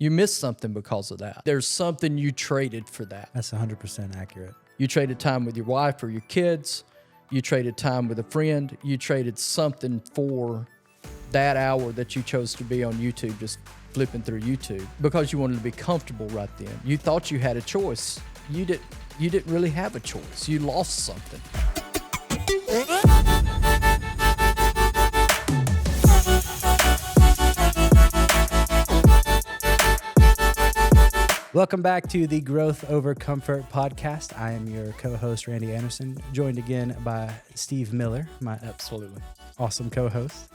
You missed something because of that. There's something you traded for that. That's 100% accurate. You traded time with your wife or your kids. You traded time with a friend. You traded something for that hour that you chose to be on YouTube, just flipping through YouTube, because you wanted to be comfortable right then. You thought you had a choice. You didn't really have a choice. You lost something. Welcome back to the Growth Over Comfort podcast. I am your co-host, Randy Anderson, joined again by Steve Miller, my Absolutely awesome co-host.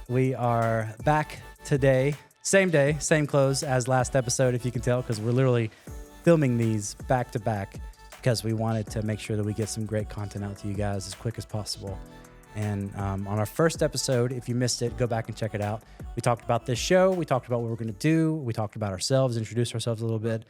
We are back today, same day, same clothes as last episode, if you can tell, because we're literally filming these back to back because we wanted to make sure that we get some great content out to you guys as quick as possible. And on our first episode, if you missed it, go back and check it out. We talked about this show. We talked about what we're going to do. We talked about ourselves, introduced ourselves a little bit.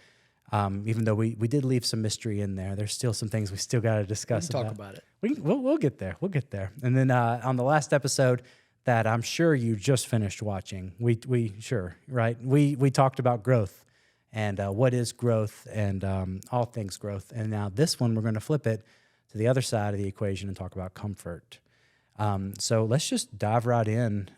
Even though we did leave some mystery in there, there's still some things we still got to discuss. We can talk about it. We'll get there. We'll get there. And then on the last episode that I'm sure you just finished watching, we talked about growth and what is growth and all things growth. And now this one, we're going to flip it to the other side of the equation and talk about comfort. So let's just dive right in.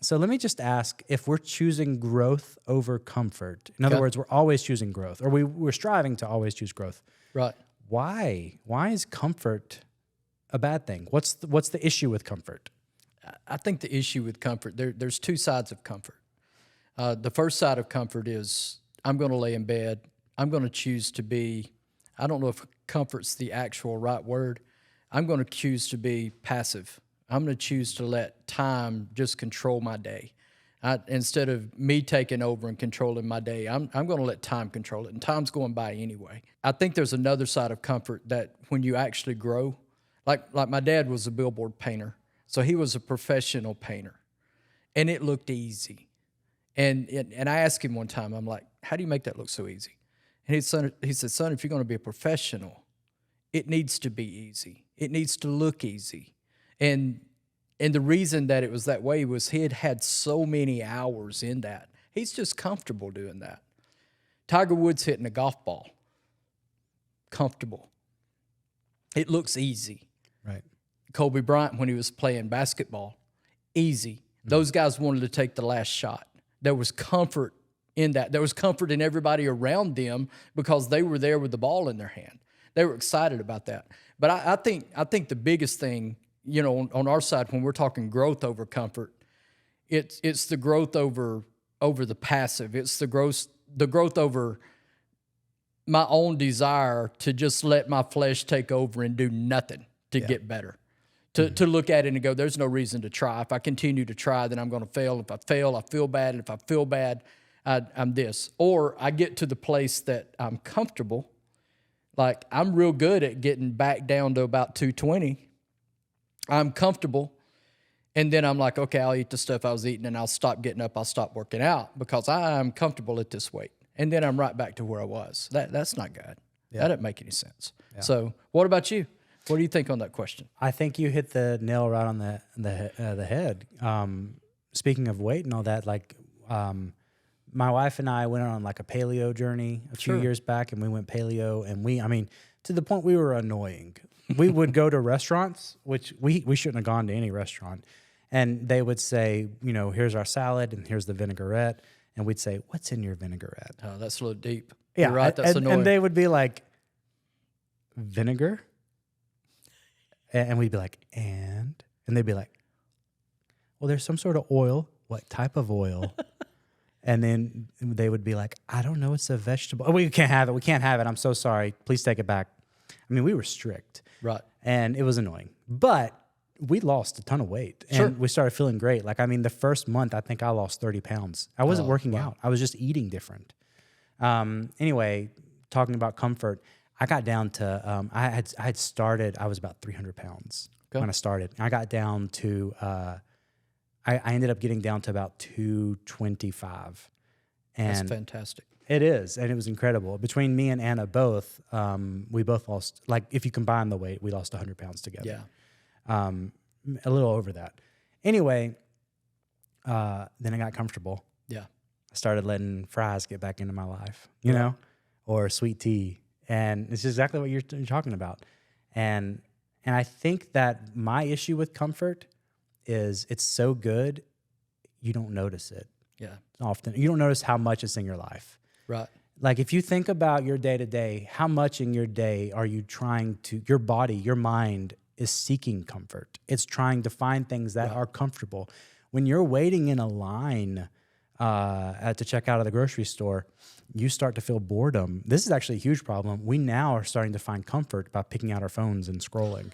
So let me just ask, if we're choosing growth over comfort, in other words, we're always choosing growth, or we're striving to always choose growth. Right. Why? Why is comfort a bad thing? What's the issue with comfort? I think the issue with comfort, there's two sides of comfort. The first side of comfort is I'm going to lay in bed. I'm going to choose to be, I don't know if comfort's the actual right word. I'm going to choose to be passive. I'm going to choose to let time just control my day. Instead of me taking over and controlling my day, I'm going to let time control it, and time's going by anyway. I think there's another side of comfort that when you actually grow, like my dad was a billboard painter, so he was a professional painter, and it looked easy. And I asked him one time, I'm like, how do you make that look so easy? And he said, son, if you're going to be a professional, it needs to be easy. It needs to look easy. And the reason that it was that way was he had so many hours in that. He's just comfortable doing that. Tiger Woods hitting a golf ball. Comfortable. It looks easy. Right. Kobe Bryant, when he was playing basketball, easy. Mm-hmm. Those guys wanted to take the last shot. There was comfort in that. There was comfort in everybody around them because they were there with the ball in their hand. They were excited about that. But I think the biggest thing, you know, on our side when we're talking growth over comfort, it's the growth over the passive. It's the growth over my own desire to just let my flesh take over and do nothing to get better. To look at it and go, there's no reason to try. If I continue to try, then I'm going to fail. If I fail, I feel bad. And if I feel bad, I'm this. Or I get to the place that I'm comfortable. Like, I'm real good at getting back down to about 220. I'm comfortable. And then I'm like, okay, I'll eat the stuff I was eating and I'll stop getting up. I'll stop working out because I'm comfortable at this weight. And then I'm right back to where I was. That's not good. Yeah. That doesn't make any sense. Yeah. So what about you? What do you think on that question? I think you hit the nail right on the head. Speaking of weight and all that, like, my wife and I went on like a paleo journey a few years back, and we went paleo, and to the point we were annoying. We would go to restaurants, which we shouldn't have gone to any restaurant, and they would say, you know, here's our salad and here's the vinaigrette, and we'd say, what's in your vinaigrette? Oh, that's a little deep. Yeah, you're right. That's annoying. And they would be like, vinegar, and we'd be like, and they'd be like, well, there's some sort of oil. What type of oil? And then they would be like, I don't know, it's a vegetable. Oh, we can't have it. We can't have it. I'm so sorry. Please take it back. I mean, we were strict. Right. And it was annoying. But we lost a ton of weight. And we started feeling great. Like, I mean, the first month, I think I lost 30 pounds. I wasn't working out. I was just eating different. Anyway, talking about comfort, I got down to, I was about 300 pounds when I started. I got down to, I ended up getting down to about 225. And that's fantastic. It is, and it was incredible. Between me and Anna both, we both lost, like, if you combine the weight, we lost 100 pounds together. Yeah. A little over that. Anyway, then I got comfortable. Yeah. I started letting fries get back into my life, you know, or sweet tea. And it's exactly what you're talking about. And I think that my issue with comfort is it's so good, you don't notice it Yeah. often. You don't notice how much it's in your life. Right. Like if you think about your day to day, how much in your day are you trying to, your body, your mind is seeking comfort. It's trying to find things that are comfortable. When you're waiting in a line to check out of the grocery store, you start to feel boredom. This is actually a huge problem. We now are starting to find comfort by picking out our phones and scrolling.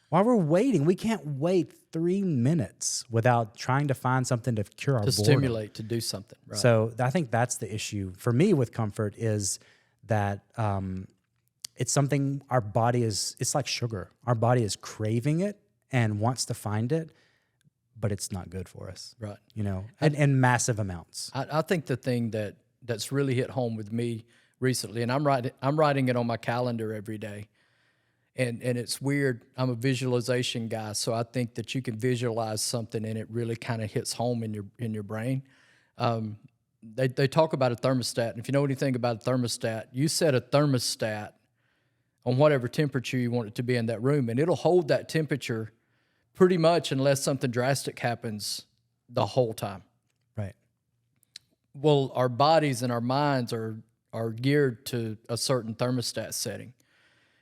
While we're waiting, we can't wait 3 minutes without trying to find something to cure our To boredom. stimulate, to do something. Right. So I think that's the issue for me with comfort is that it's something our body is, it's like sugar. Our body is craving it and wants to find it, but it's not good for us. Right. You know, and massive amounts. I think the thing that's really hit home with me recently, and I'm writing it on my calendar every day. And it's weird. I'm a visualization guy, so I think that you can visualize something and it really kind of hits home in your brain. They talk about a thermostat, and if you know anything about a thermostat, you set a thermostat on whatever temperature you want it to be in that room, and it'll hold that temperature pretty much unless something drastic happens the whole time. Right. Well, our bodies and our minds are geared to a certain thermostat setting.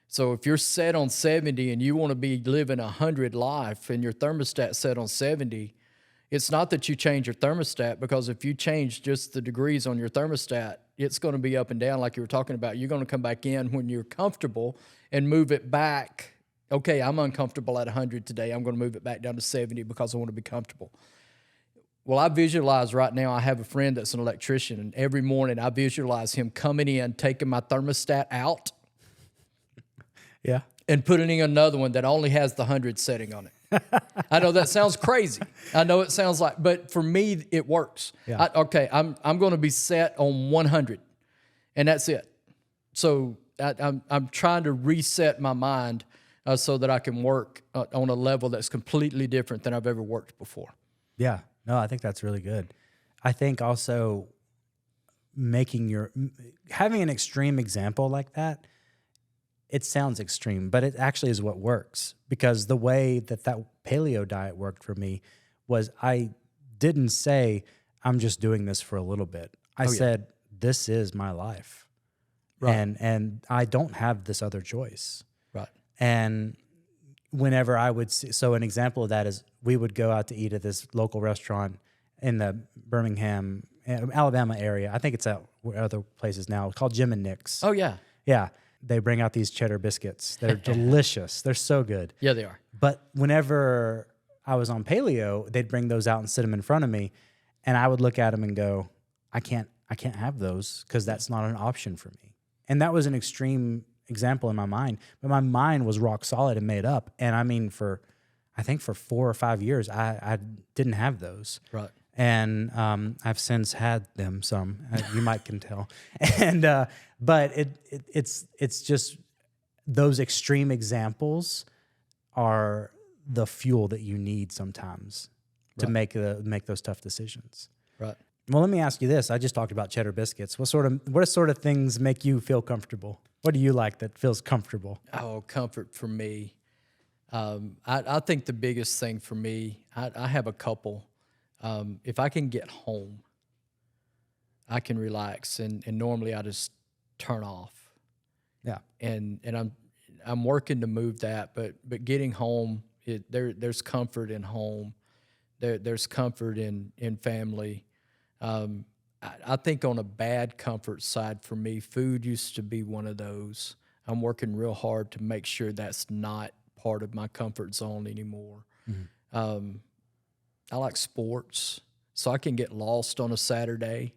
So if you're set on 70 and you want to be living 100 life and your thermostat set on 70, it's not that you change your thermostat, because if you change just the degrees on your thermostat, it's going to be up and down like you were talking about. You're going to come back in when you're comfortable and move it back. Okay, I'm uncomfortable at 100 today. I'm going to move it back down to 70 because I want to be comfortable. Well, I visualize right now, I have a friend that's an electrician, and every morning I visualize him coming in, taking my thermostat out, Yeah. and putting in another one that only has the 100 setting on it. I know that sounds crazy. I know it sounds like, but for me, it works. Yeah. I'm going to be set on 100, and that's it. So I'm trying to reset my mind so that I can work on a level that's completely different than I've ever worked before. Yeah. No, I think that's really good. I think also having an extreme example like that, it sounds extreme, but it actually is what works, because the way that paleo diet worked for me was I didn't say, I'm just doing this for a little bit. I said, this is my life. Right. And I don't have this other choice. Right. And whenever I would see, so an example of that is we would go out to eat at this local restaurant in the Birmingham, Alabama area. I think it's at other places now, called Jim and Nick's. Oh, yeah. Yeah. They bring out these cheddar biscuits. They're delicious. They're so good. Yeah, they are. But whenever I was on paleo, they'd bring those out and sit them in front of me. And I would look at them and go, I can't have those because that's not an option for me. And that was an extreme example in my mind. But my mind was rock solid and made up. And I mean, I think for 4 or 5 years, I didn't have those. Right. And I've since had them some, you might can tell. And but it's just those extreme examples are the fuel that you need sometimes to make those tough decisions. Right. Well, let me ask you this. I just talked about cheddar biscuits. What sort of things make you feel comfortable? What do you like that feels comfortable? Oh, comfort for me. I think the biggest thing for me, I have a couple. If I can get home, I can relax, and normally I just turn off. Yeah. And I'm working to move that, but getting home, there's comfort in home. There's comfort in family. I think on a bad comfort side for me, food used to be one of those. I'm working real hard to make sure that's not part of my comfort zone anymore. Mm-hmm. I like sports, so I can get lost on a Saturday,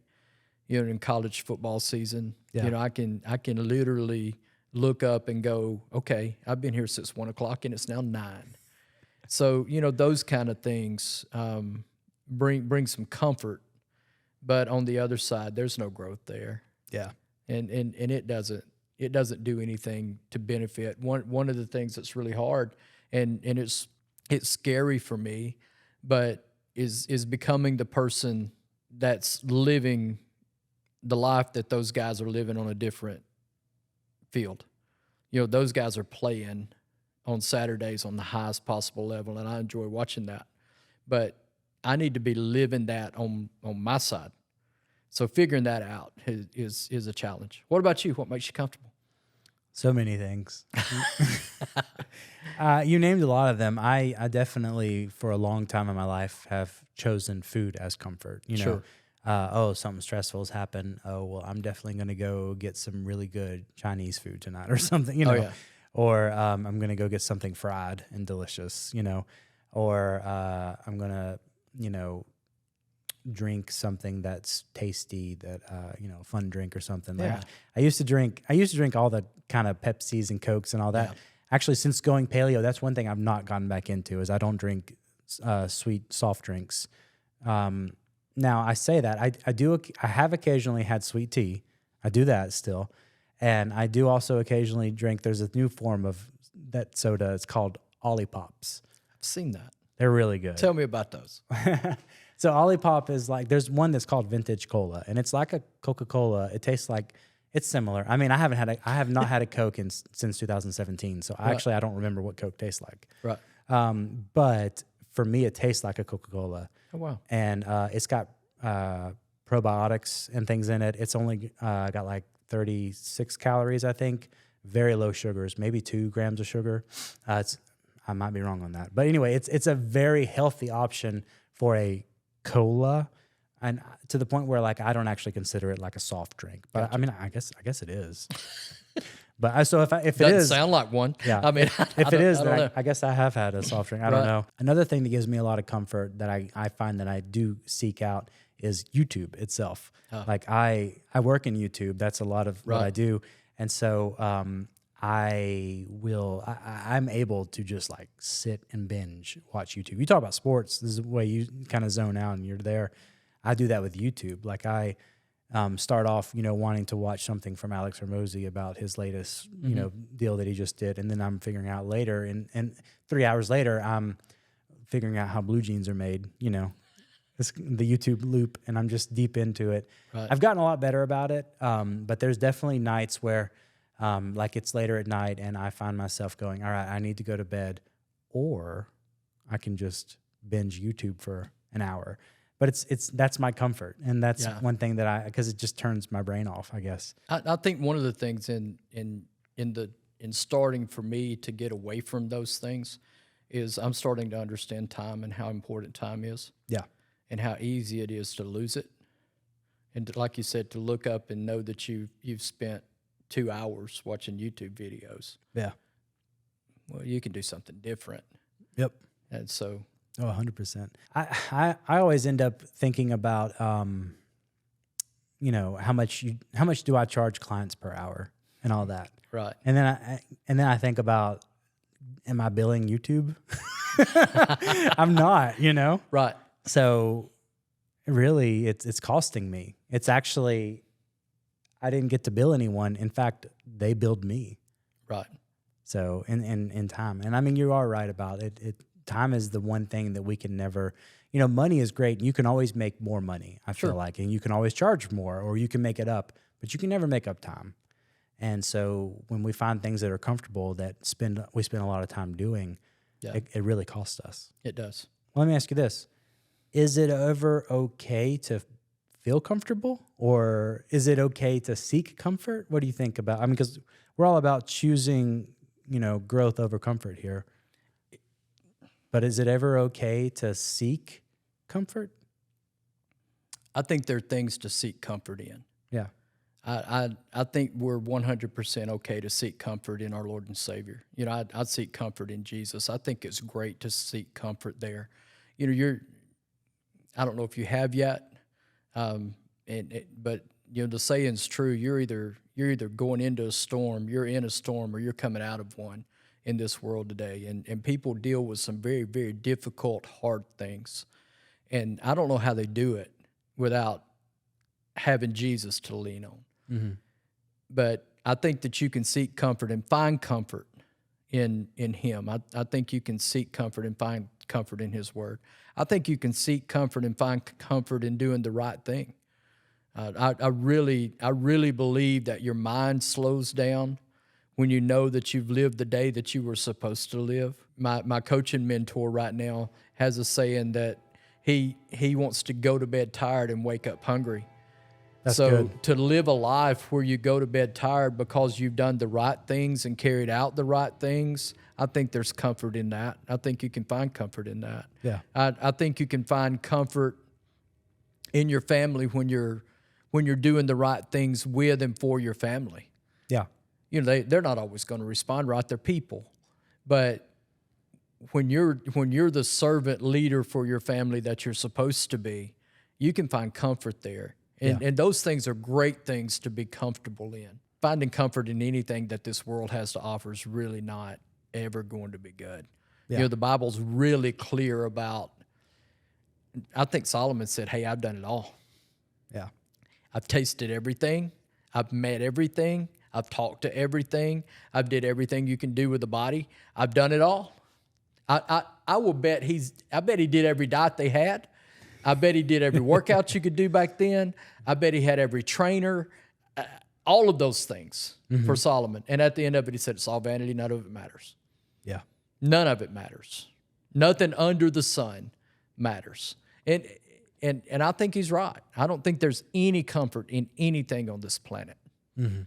in college football season. Yeah. I can literally look up and go, okay, I've been here since 1 o'clock and it's now 9. So, those kind of things bring some comfort, but on the other side, there's no growth there. Yeah. And it doesn't do anything to benefit. One of the things that's really hard, and it's scary for me, but is becoming the person that's living the life that those guys are living on a different field. Those guys are playing on Saturdays on the highest possible level, and I enjoy watching that. But I need to be living that on my side. So figuring that out is a challenge. What about you? What makes you comfortable? So many things. You named a lot of them. I definitely, for a long time in my life, have chosen food as comfort. Sure. Something stressful has happened. Oh, well, I'm definitely going to go get some really good Chinese food tonight or something, Oh, yeah. Or I'm going to go get something fried and delicious, or I'm going to, drink something that's tasty, that fun drink or something. Like Yeah. I used to drink all the kind of Pepsis and Cokes and all that. Yeah. Actually, since going paleo, that's one thing I've not gotten back into is I don't drink sweet soft drinks. Now I say that I have occasionally had sweet tea. I do that still. And I do also occasionally drink, there's a new form of that soda. It's called Ollipops. I've seen that. They're really good. Tell me about those. So Ollipop is like, there's one that's called Vintage Cola, and it's like a Coca-Cola. It tastes like, it's similar. I mean, I have not had a Coke since 2017, so Right. I don't remember what Coke tastes like. Right. But for me, it tastes like a Coca-Cola. Oh, wow. And it's got probiotics and things in it. It's only got like 36 calories, I think. Very low sugars, maybe 2 grams of sugar. I might be wrong on that, but anyway, it's a very healthy option for a cola, and to the point where like I don't actually consider it like a soft drink. But Gotcha. I mean, I guess it is. But if it Doesn't is, sound like one. yeah. I mean, If it is, I don't then know. I guess I have had a soft drink. I don't Right. know. Another thing that gives me a lot of comfort that I find that I do seek out is YouTube itself. Oh. Like I work in YouTube. That's a lot of what I Right. do. And so I'm able to just like sit and binge watch YouTube. You talk about sports. This is the way you kind of zone out and you're there. I do that with YouTube. Like I start off, wanting to watch something from Alex Hormozy about his latest, deal that he just did. And then I'm figuring out later, and 3 hours later, I'm figuring out how blue jeans are made, it's the YouTube loop, and I'm just deep into it. Right. I've gotten a lot better about it, but there's definitely nights where, like it's later at night, and I find myself going, all right, I need to go to bed, or I can just binge YouTube for an hour. But that's my comfort, and that's Yeah. one thing that because it just turns my brain off, I guess. I think one of the things in starting for me to get away from those things is I'm starting to understand time and how important time is, Yeah. and how easy it is to lose it. And like you said, to look up and know that you've spent 2 hours watching YouTube videos. Yeah. Well, you can do something different. Yep. And so, Oh, 100%. I always end up thinking about, how much do I charge clients per hour and all that. right. And then I think about, am I billing YouTube? I'm not, Right. So really it's costing me. It's actually, I didn't get to bill anyone. In fact, they billed me. Right. So in time. And I mean, you are right about it. Time is the one thing that we can never, money is great. You can always make more money, I feel Sure. like, and you can always charge more, or you can make it up, but you can never make up time. And so when we find things that are comfortable that we spend a lot of time doing, Yeah. it really costs us. It does. Well, let me ask you this. Is it ever okay to feel comfortable, or is it okay to seek comfort? What do you think about, because we're all about choosing, growth over comfort here. But is it ever okay to seek comfort? I think there are things to seek comfort in. Yeah. I think we're 100% okay to seek comfort in our Lord and Savior. I seek comfort in Jesus. I think it's great to seek comfort there. I don't know if you have yet, but the saying's true. You're either going into a storm, you're in a storm, or you're coming out of one in this world today. And people deal with some very, very difficult, hard things. And I don't know how they do it without having Jesus to lean on. Mm-hmm. But I think that you can seek comfort and find comfort in Him. I think you can seek comfort and find comfort in His Word. I think you can seek comfort and find comfort in doing the right thing. I really believe that your mind slows down when you know that you've lived the day that you were supposed to live. My coaching mentor right now has a saying that he wants to go to bed tired and wake up hungry. That's so good. To live a life where you go to bed tired because you've done the right things and carried out the right things, I think there's comfort in that. I think you can find comfort in that. Yeah. I think you can find comfort in your family when you're doing the right things with and for your family. Yeah. You know, they're not always going to respond right. They're people. But when you're the servant leader for your family that you're supposed to be, you can find comfort there. And those things are great things to be comfortable in. Finding comfort in anything that this world has to offer is really not ever going to be good. Yeah. You know, the Bible's really clear about, I think Solomon said, hey, I've done it all. Yeah. I've tasted everything. I've met everything. I've talked to everything. I've did everything you can do with the body. I've done it all. I will bet I bet he did every diet they had. I bet he did every workout you could do back then. I bet he had every trainer, all of those things for Solomon. And at the end of it, he said, it's all vanity. None of it matters. Yeah. None of it matters. Nothing under the sun matters. And I think he's right. I don't think there's any comfort in anything on this planet. Mm-hmm.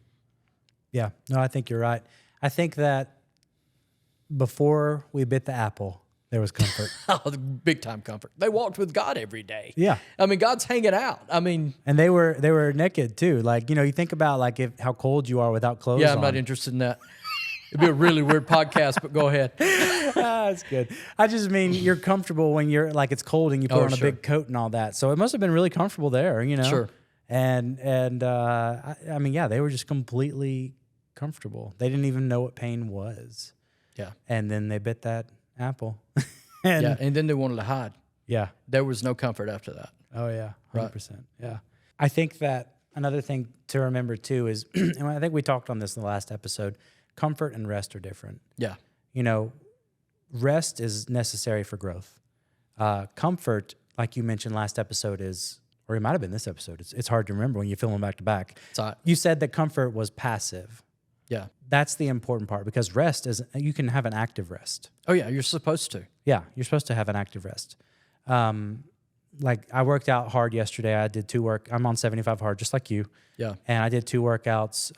Yeah. No, I think you're right. I think that before we bit the apple, there was comfort. Oh, big time comfort. They walked with God every day. Yeah. I mean, God's hanging out. I mean, and they were naked too. Like, you know, you think about like how cold you are without clothes yeah, I'm on. not interested in that. It'd be a really weird podcast, but go ahead. That's good. I just mean you're comfortable when you're like it's cold and you put on a big coat and all that. So it must have been really comfortable there, you know. Sure. And I mean, yeah, they were just completely comfortable. They didn't even know what pain was. Yeah. And then they bit that apple. And then they wanted to hide. Yeah. There was no comfort after that. Oh yeah, 100%. Yeah. I think that another thing to remember too is, and I think we talked on this in the last episode, comfort and rest are different. Yeah. You know, rest is necessary for growth. Comfort, like you mentioned last episode, is, or it might have been this episode. It's hard to remember when you film them back to back. You said that comfort was passive. Yeah. That's the important part, because rest is, you can have an active rest. Oh yeah, you're supposed to. Yeah, you're supposed to have an active rest. Like I worked out hard yesterday. I did I'm on 75 hard, just like you. Yeah. And I did 2 workouts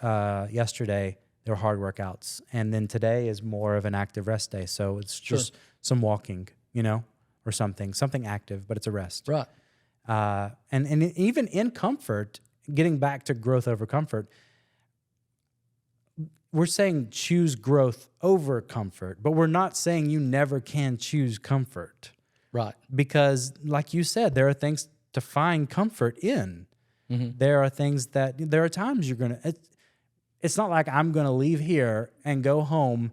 yesterday. They were hard workouts. And then today is more of an active rest day. So it's just some walking, you know, or something active, but it's a rest. Right. And even in comfort, getting back to growth over comfort, we're saying choose growth over comfort, but we're not saying you never can choose comfort. Right. Because like you said, there are things to find comfort in. Mm-hmm. There are times you're going to, it's not like I'm going to leave here and go home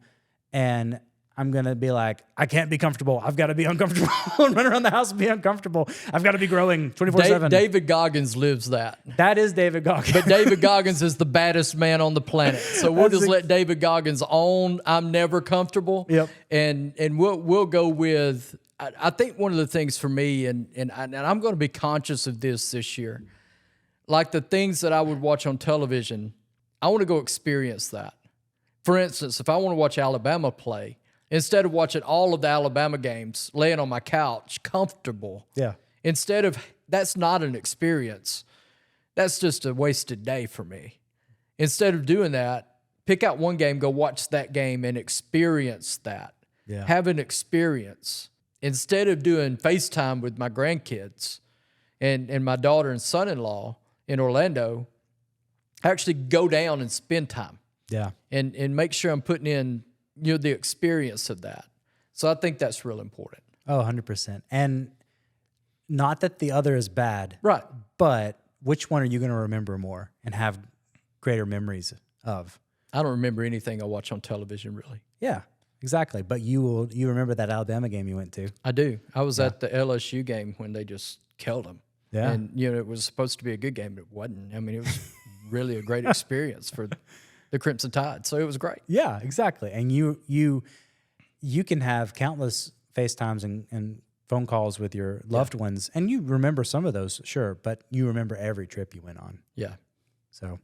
and I'm going to be like, I can't be comfortable. I've got to be uncomfortable and run around the house and be uncomfortable. I've got to be growing 24/7. David Goggins lives that. That is David Goggins. But David Goggins is the baddest man on the planet. So we'll just let David Goggins own I'm never comfortable. Yep. And we'll go with, I think one of the things for me, and I'm going to be conscious of this year, like the things that I would watch on television, I want to go experience that. For instance, if I want to watch Alabama play, instead of watching all of the Alabama games, laying on my couch, comfortable. Yeah. That's not an experience. That's just a wasted day for me. Instead of doing that, pick out one game, go watch that game and experience that. Yeah. Have an experience. Instead of doing FaceTime with my grandkids and my daughter and son-in-law in Orlando, actually go down and spend time. Yeah. And make sure I'm putting in, you know, the experience of that. So I think that's real important. Oh, 100%. And not that the other is bad. Right. But which one are you going to remember more and have greater memories of? I don't remember anything I watch on television, really. Yeah, exactly. But you remember that Alabama game you went to. I do. I was at the LSU game when they just killed them. Yeah. And, you know, it was supposed to be a good game, but it wasn't. I mean, it was really a great experience for the Crimson Tide. So it was great. Yeah, exactly. And you can have countless FaceTimes and phone calls with your loved ones, and you remember some of those, sure, but you remember every trip you went on. Yeah. So,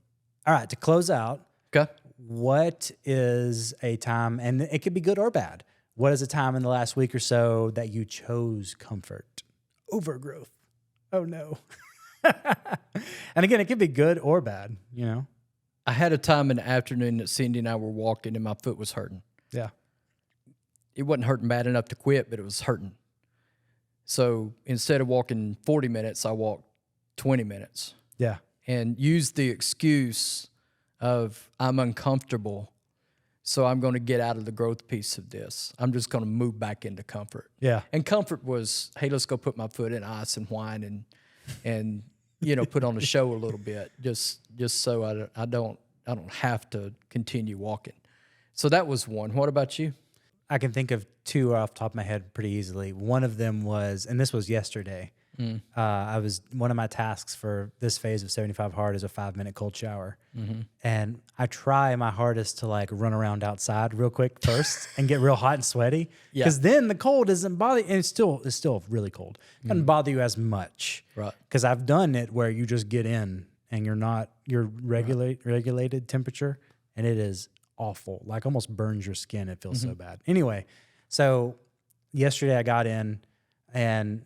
all right, to close out, Okay. what is a time, and it could be good or bad, what is a time in the last week or so that you chose comfort over growth? Oh, no. And again, it could be good or bad, you know? I had a time in the afternoon that Cindy and I were walking and my foot was hurting. Yeah. It wasn't hurting bad enough to quit, but it was hurting. So instead of walking 40 minutes, I walked 20 minutes Yeah. and used the excuse of I'm uncomfortable, so I'm going to get out of the growth piece of this. I'm just going to move back into comfort. Yeah. And comfort was, hey, let's go put my foot in ice and whine and you know, put on a show a little bit, just so I don't have to continue walking. So that was one. What about you? I can think of two off the top of my head pretty easily. One of them was, and this was yesterday. One of my tasks for this phase of 75 Hard is a 5-minute cold shower. And I try my hardest to like run around outside real quick first and get real hot and sweaty. Because then the cold doesn't bother you. And it's still really cold. It doesn't bother you as much. Right. Because I've done it where you just get in and you're regulated temperature, and it is awful. Like almost burns your skin. It feels so bad. Anyway, so yesterday I got in and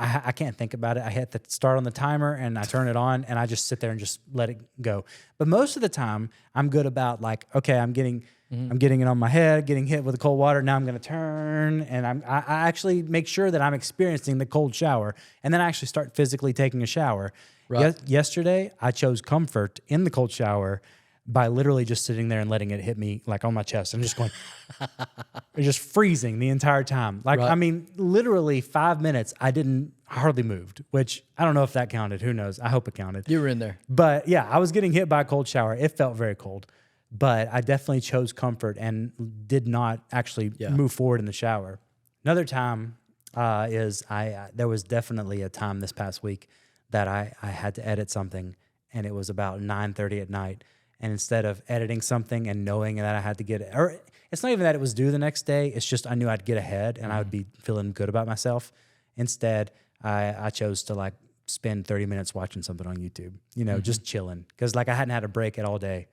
I can't think about it. I hit the start on the timer and I turn it on and I just sit there and just let it go. But most of the time I'm good about like, okay, I'm getting it on my head, getting hit with the cold water. Now I'm going to turn and I actually make sure that I'm experiencing the cold shower, and then I actually start physically taking a shower. Right. Yesterday I chose comfort in the cold shower by literally just sitting there and letting it hit me like on my chest. I'm just going, just freezing the entire time. Like, Right. I mean, literally 5 minutes, I hardly moved, which I don't know if that counted. Who knows? I hope it counted. You were in there. But yeah, I was getting hit by a cold shower. It felt very cold, but I definitely chose comfort and did not actually move forward in the shower. Another time there was definitely a time this past week that I had to edit something, and it was about 9:30 at night. And instead of editing something and knowing that I had to get it, or it's not even that it was due the next day, it's just I knew I'd get ahead and I would be feeling good about myself. Instead, I chose to like spend 30 minutes watching something on YouTube, you know, just chilling. Because like I hadn't had a break at all day.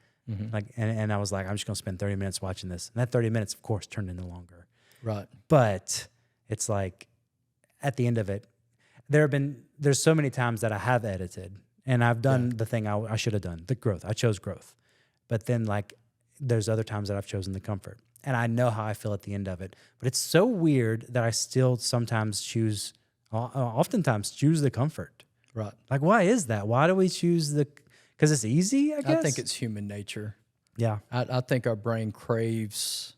Like, and I was like, I'm just going to spend 30 minutes watching this. And that 30 minutes, of course, turned into longer. Right. But it's like at the end of it, there's so many times that I have edited and I've done the thing I should have done, the growth. I chose growth. But then like there's other times that I've chosen the comfort. And I know how I feel at the end of it. But it's so weird that I still oftentimes choose the comfort. Right. Like, why is that? Why do we choose because it's easy, I guess? I think it's human nature. Yeah. I think our brain craves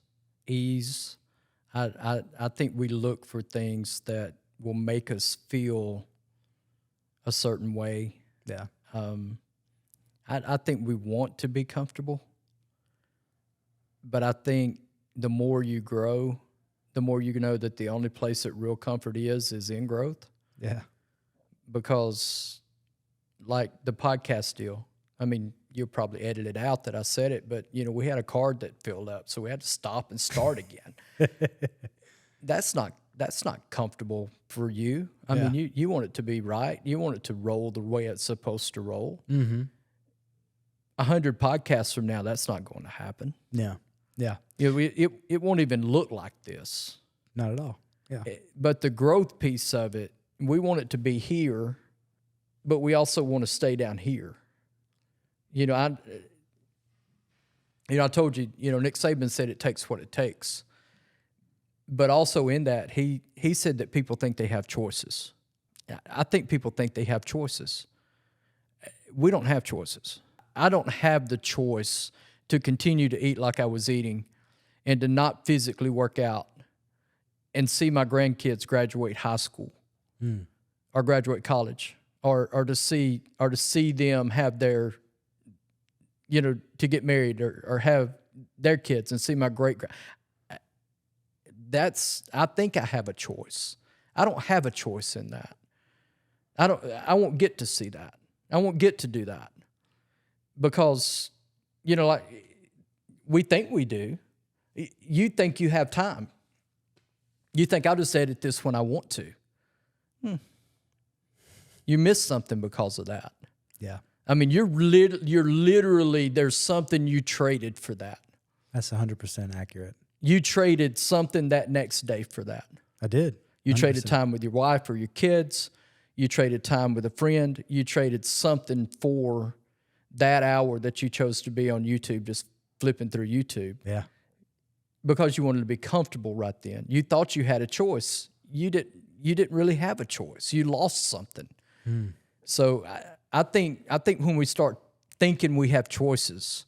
ease. I think we look for things that will make us feel a certain way. Yeah. I think we want to be comfortable, but I think the more you grow, the more you know that the only place that real comfort is in growth. Yeah. Because like the podcast deal, I mean, you'll probably edit it out that I said it, but you know, we had a card that filled up, so we had to stop and start again. That's not comfortable for you. I mean, you want it to be right. You want it to roll the way it's supposed to roll. 100 podcasts from now, that's not going to happen. Yeah. Yeah. It won't even look like this. Not at all. Yeah. But the growth piece of it, we want it to be here, but we also want to stay down here. I told you, Nick Saban said it takes what it takes. But also in that, he said that people think they have choices. I think people think they have choices. We don't have choices. I don't have the choice to continue to eat like I was eating and to not physically work out and see my grandkids graduate high school or graduate college or to see them have their, to get married or have their kids and see my I think I have a choice. I don't have a choice in that. I won't get to see that. I won't get to do that because, like we think we do. You think you have time. You think I'll just edit this when I want to. You miss something because of that. Yeah. I mean, you're literally, there's something you traded for that. That's 100% accurate. You traded something that next day for that. I did. You 100%. traded time with your wife or your kids. You traded time with a friend. You traded something for that hour that you chose to be on YouTube, just flipping through YouTube. Yeah. Because you wanted to be comfortable right then. You thought you had a choice. You didn't really have a choice. You lost something. So I think when we start thinking we have choices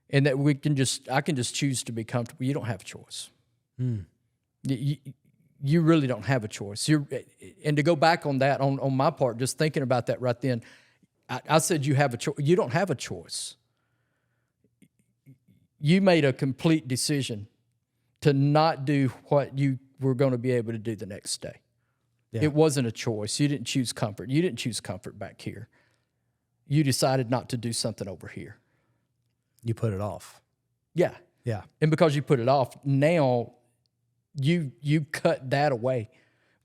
and that I can just choose to be comfortable, you don't have a choice. You really don't have a choice. And to go back on that, on my part, just thinking about that right then, I said you have a choice. You don't have a choice. You made a complete decision to not do what you were going to be able to do the next day. Yeah. It wasn't a choice. You didn't choose comfort. You didn't choose comfort back here. You decided not to do something over here. You put it off. Yeah. Yeah. And because you put it off, now you cut that away.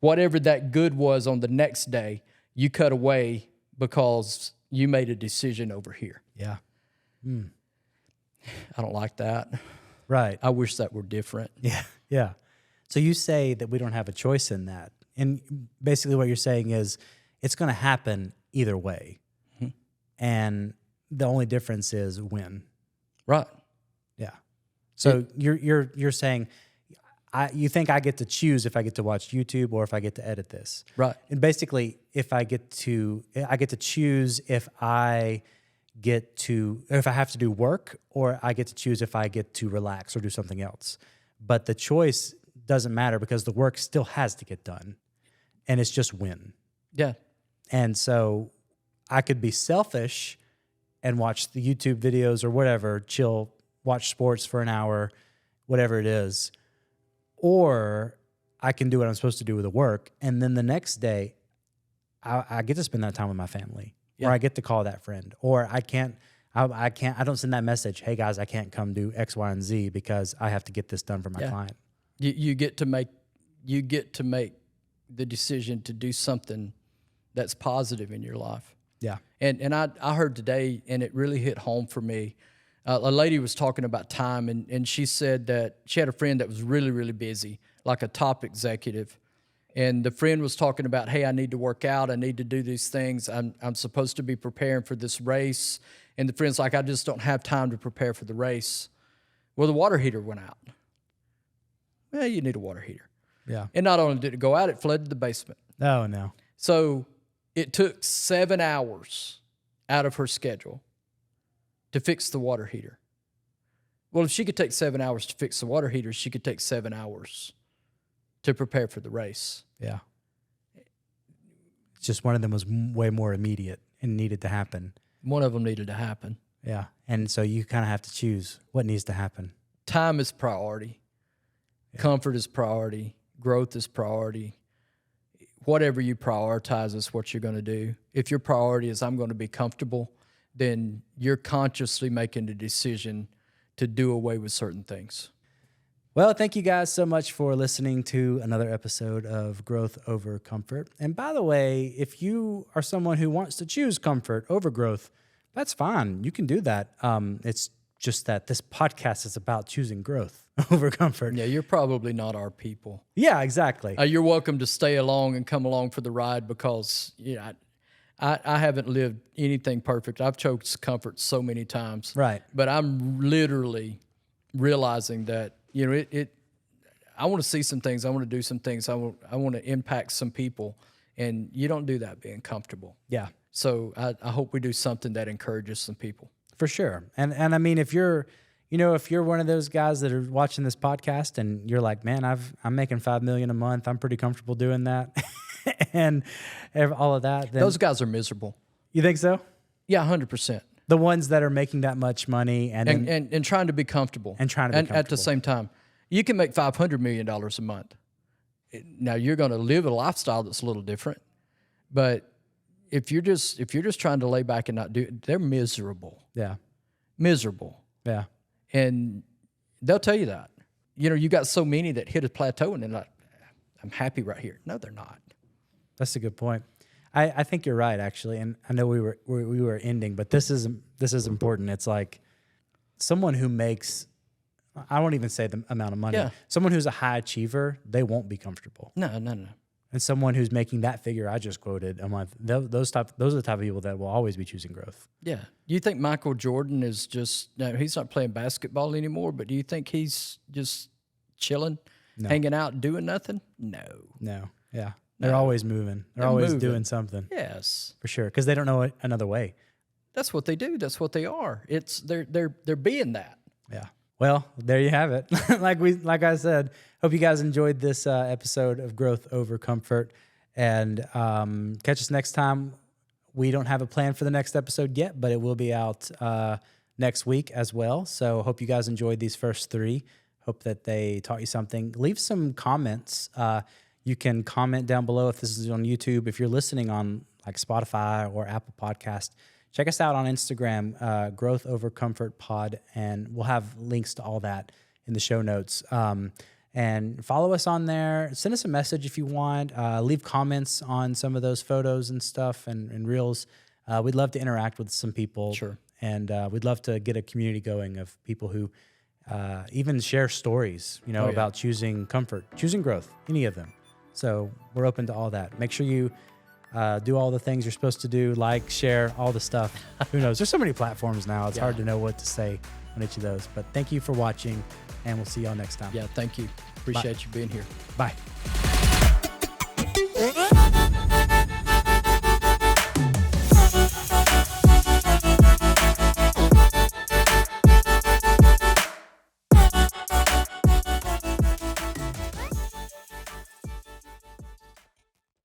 Whatever that good was on the next day, you cut away because you made a decision over here. Yeah. I don't like that. Right. I wish that were different. Yeah. Yeah. So you say that we don't have a choice in that. And basically what you're saying is it's going to happen either way. And the only difference is when. Right. Yeah. So you're saying you think I get to choose if I get to watch YouTube or if I get to edit this. Right. And basically if I get to choose if I have to do work, or I get to choose if I get to relax or do something else. But the choice doesn't matter because the work still has to get done. And it's just when. Yeah. And so I could be selfish and watch the YouTube videos or whatever, chill, watch sports for an hour, whatever it is. Or I can do what I'm supposed to do with the work. And then the next day, I get to spend that time with my family. Yeah. Or I get to call that friend. Or I don't send that message, hey guys, I can't come do X, Y, and Z because I have to get this done for my client. You get to make the decision to do something that's positive in your life. Yeah. And I heard today, and it really hit home for me. A lady was talking about time, and she said that she had a friend that was really, really busy, like a top executive. And the friend was talking about, hey, I need to work out. I need to do these things. I'm supposed to be preparing for this race. And the friend's like, I just don't have time to prepare for the race. Well, the water heater went out. Well, you need a water heater. Yeah. And not only did it go out, it flooded the basement. Oh, no. So it took 7 hours out of her schedule to fix the water heater. Well, if she could take 7 hours to fix the water heater, she could take 7 hours to prepare for the race. Yeah. It's just one of them was way more immediate and needed to happen. One of them needed to happen. Yeah. And so you kind of have to choose what needs to happen. Time is priority. Yeah. Comfort is priority. Growth is priority. Whatever you prioritize is what you're going to do. If your priority is I'm going to be comfortable, then you're consciously making the decision to do away with certain things. Well, thank you guys so much for listening to another episode of Growth Over Comfort. And by the way, if you are someone who wants to choose comfort over growth, that's fine. You can do that. It's just that this podcast is about choosing growth over comfort. Yeah, you're probably not our people. Yeah, exactly. You're welcome to stay along and come along for the ride because I haven't lived anything perfect. I've chose comfort so many times. Right. But I'm literally realizing that, I want to see some things. I want to do some things. I want to impact some people. And you don't do that being comfortable. Yeah. So I hope we do something that encourages some people. For sure. And I mean, if you're one of those guys that are watching this podcast and you're like, man, I'm making $5 million a month. I'm pretty comfortable doing that. And all of that. Then, those guys are miserable. You think so? Yeah, 100%. The ones that are making that much money and trying to be comfortable. And trying to be comfortable. At the same time, you can make $500 million a month. Now you're going to live a lifestyle that's a little different, but if you're just trying to lay back and not do it, they're miserable. Yeah. Miserable. Yeah. And they'll tell you that. You got so many that hit a plateau and they're like, Yeah. happy right here. No, they're not. That's a good point. I think you're right, actually. And I know we were ending, but this is important. It's like someone who makes, I won't even say the amount of money. Yeah. Someone who's a high achiever, they won't be comfortable. No. And someone who's making that figure I just quoted a month, those are the type of people that will always be choosing growth. Yeah. Do you think Michael Jordan is just, no, he's not playing basketball anymore, but do you think he's just chilling, hanging out, doing nothing? No. Yeah. They're always moving. They're always doing something. Yes. For sure. Because they don't know another way. That's what they do. That's what they are. They're being that. Yeah. Well, there you have it. like I said, hope you guys enjoyed this episode of Growth Over Comfort. And catch us next time. We don't have a plan for the next episode yet, but it will be out next week as well. So hope you guys enjoyed these first 3. Hope that they taught you something. Leave some comments. You can comment down below if this is on YouTube. If you're listening on like Spotify or Apple Podcast, check us out on Instagram, Growth Over Comfort Pod, and we'll have links to all that in the show notes. And follow us on there. Send us a message if you want. Leave comments on some of those photos and stuff and reels. We'd love to interact with some people. Sure. And we'd love to get a community going of people who even share stories, about choosing comfort, choosing growth, any of them. So we're open to all that. Make sure you do all the things you're supposed to do, like, share, all the stuff. Who knows? There's so many platforms now. It's hard to know what to say on each of those. But thank you for watching, and we'll see y'all next time. Yeah, thank you. Appreciate you being here. Bye.